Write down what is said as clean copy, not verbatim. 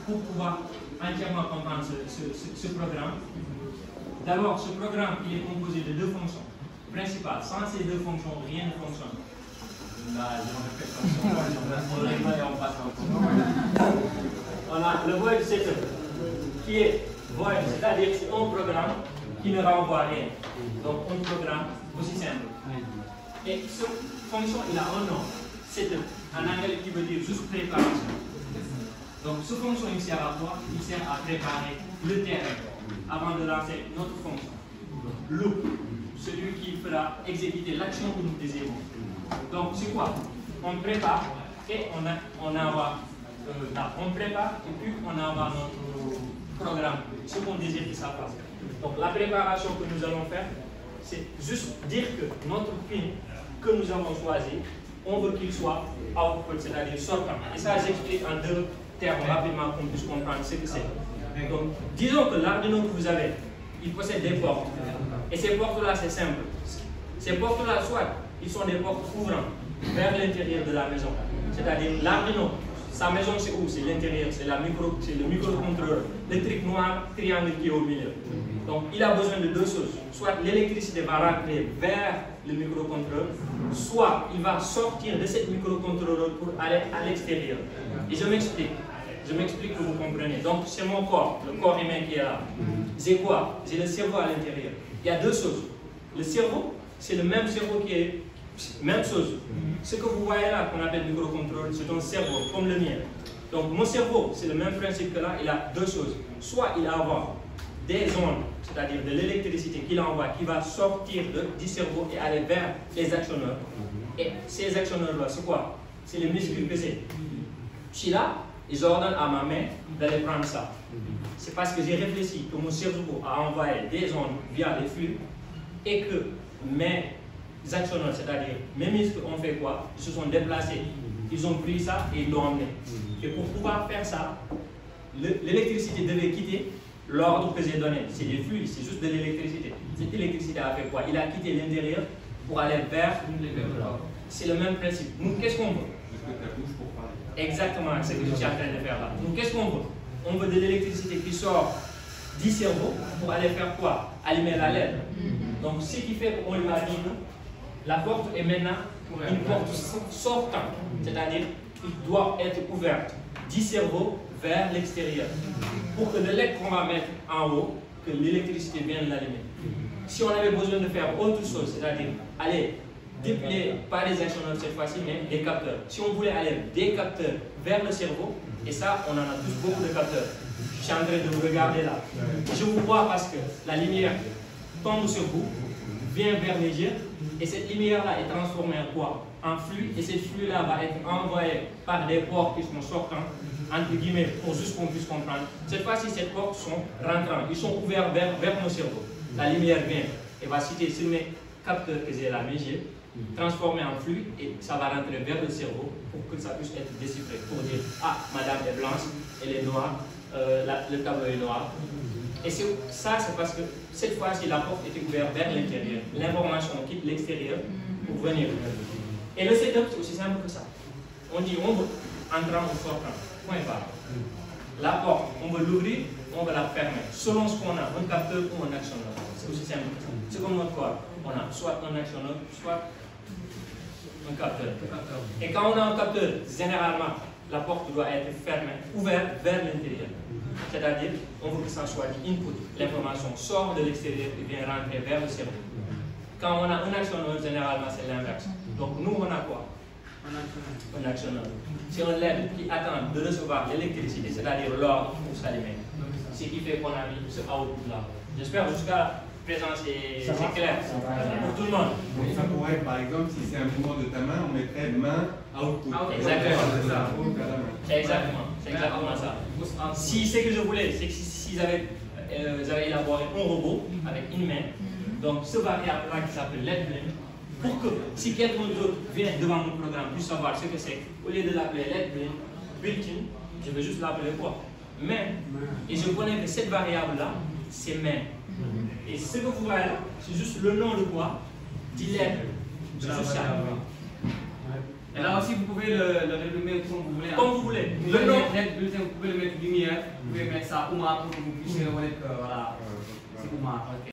pour pouvoir entièrement comprendre ce programme. D'abord, ce programme il est composé de deux fonctions principales. Sans ces deux fonctions, rien ne fonctionne. Là, je répète comme ça. On a le void setup qui est void, c'est-à-dire c'est un programme qui ne renvoie rien. Donc un programme aussi simple. Et cette fonction, il a un nom, setup, en anglais qui veut dire juste préparation. Donc cette fonction, il sert à quoi? Il sert à préparer le terrain avant de lancer notre fonction. Loop, celui qui fera exécuter l'action que nous désirons. Donc c'est quoi? On prépare et on envoie. On prépare et puis on envoie notre programme, ce qu'on désire que ça fasse. Donc la préparation que nous allons faire, c'est juste dire que notre pin que nous avons choisi, on veut qu'il soit output, c'est-à-dire sortant. Et ça, j'explique en deux termes rapidement qu'on puisse comprendre ce que c'est. Donc, disons que l'Arduino que vous avez, il possède des portes. Et ces portes-là, c'est simple. Ces portes-là, soit ils sont des portes ouvrant vers l'intérieur de la maison. C'est-à-dire l'Arduino, sa maison c'est où? C'est l'intérieur, c'est le microcontrôleur, le truc noir, triangle qui est au milieu. Donc il a besoin de deux choses. Soit l'électricité va rentrer vers le microcontrôleur, soit il va sortir de cette microcontrôleur pour aller à l'extérieur. Et je m'explique. Je m'explique que vous compreniez. Donc c'est mon corps, le corps humain qui est là. J'ai quoi? J'ai le cerveau à l'intérieur. Il y a deux choses. Le cerveau, c'est le même cerveau qui est même chose. Ce que vous voyez là, qu'on appelle microcontrôleur, c'est un cerveau comme le mien. Donc mon cerveau, c'est le même principe que là, il a deux choses. Soit il envoie des ondes, c'est-à-dire de l'électricité qu'il envoie, qui va sortir du cerveau et aller vers les actionneurs. Et ces actionneurs-là, c'est quoi? C'est les muscles que c'est. Je suis là et j'ordonne à ma main d'aller prendre ça. C'est parce que j'ai réfléchi que mon cerveau a envoyé des ondes via des flux et que mes actionneurs, c'est-à-dire mes muscles ont fait quoi? Ils se sont déplacés. Ils ont pris ça et ils l'ont emmené. Et pour pouvoir faire ça, l'électricité devait quitter l'ordre que j'ai donné. C'est des flux, c'est juste de l'électricité. Cette électricité a fait quoi? Il a quitté l'intérieur pour aller vers l'ordre. C'est le même principe. Nous, qu'est-ce qu'on veut? Exactement, c'est ce que je suis en train de faire là. Nous, qu'est-ce qu'on veut? On veut de l'électricité qui sort du cerveau pour aller faire quoi? Allumer la LED. Donc, ce qui fait qu'on lui a dit que la porte est maintenant une porte sortante, c'est-à-dire qu'il doit être ouverte du cerveau vers l'extérieur pour que le LED qu'on va mettre en haut, que l'électricité vienne l'allumer. Si on avait besoin de faire autre chose, c'est-à-dire aller déplier, pas des actionneurs cette fois-ci, mais des capteurs. Si on voulait aller des capteurs vers le cerveau, et ça, on en a tous beaucoup de capteurs. Je suis en train de vous regarder là. Je vous vois parce que la lumière tombe sur vous, vient vers les yeux, et cette lumière-là est transformée en quoi? En flux, et ce flux-là va être envoyé par des portes qui sont sortants, entre guillemets, pour juste qu'on puisse comprendre. Cette fois-ci, ces portes sont rentrantes, ils sont ouverts vers mon cerveau. La lumière vient et va citer sur mes capteurs que j'ai là, mes yeux, transformer en flux, et ça va rentrer vers le cerveau pour que ça puisse être déchiffré, pour dire, ah, madame est blanche, elle est noire, le tableau est noir. Et ça, c'est parce que cette fois-ci, la porte était ouverte vers l'intérieur. L'information quitte l'extérieur pour venir. Et le setup, c'est aussi simple que ça. On dit, on veut entrant ou sortant. Point barre. La porte, on veut l'ouvrir, on veut la fermer. Selon ce qu'on a, un capteur ou un actionneur. C'est aussi simple que ça. C'est comme notre corps. On a soit un actionneur, soit un capteur. Et quand on a un capteur, généralement, la porte doit être fermée, ouverte vers l'intérieur. C'est-à-dire, on veut que ça soit du input. L'information sort de l'extérieur et vient rentrer vers le cerveau. Quand on a un actionneur, généralement, c'est l'inverse. Donc, nous, on a quoi? Un actionneur. C'est un LED qui attend de recevoir l'électricité, c'est-à-dire l'ordre pour s'allumer. Ce qui fait qu'on a mis ce output-là. J'espère jusqu'à présent, c'est clair pour tout le monde. Donc ça pourrait être, par exemple, si c'est un mouvement de ta main, on mettrait main output. Exactement, c'est ça. C'est exactement ça. Si ce que je voulais, c'est que si j'avais élaboré un robot avec une main, donc ce variable-là qui s'appelle LEDBlend, pour que si quelqu'un d'autre vient devant mon programme puisse savoir ce que c'est, au lieu de l'appeler LEDBlend, built-in, je vais juste l'appeler quoi? Main. Et je connais que cette variable-là, c'est main. Et ce que vous voyez là, c'est juste le nom de quoi? Du LED. C'est juste ça. Et là aussi, vous pouvez le renommer comme vous voulez. Comme vous voulez. Le nom. Vous pouvez le mettre lumière, vous pouvez mettre ça Oumar pour que vous puissiez reconnaître que voilà, c'est Oumar.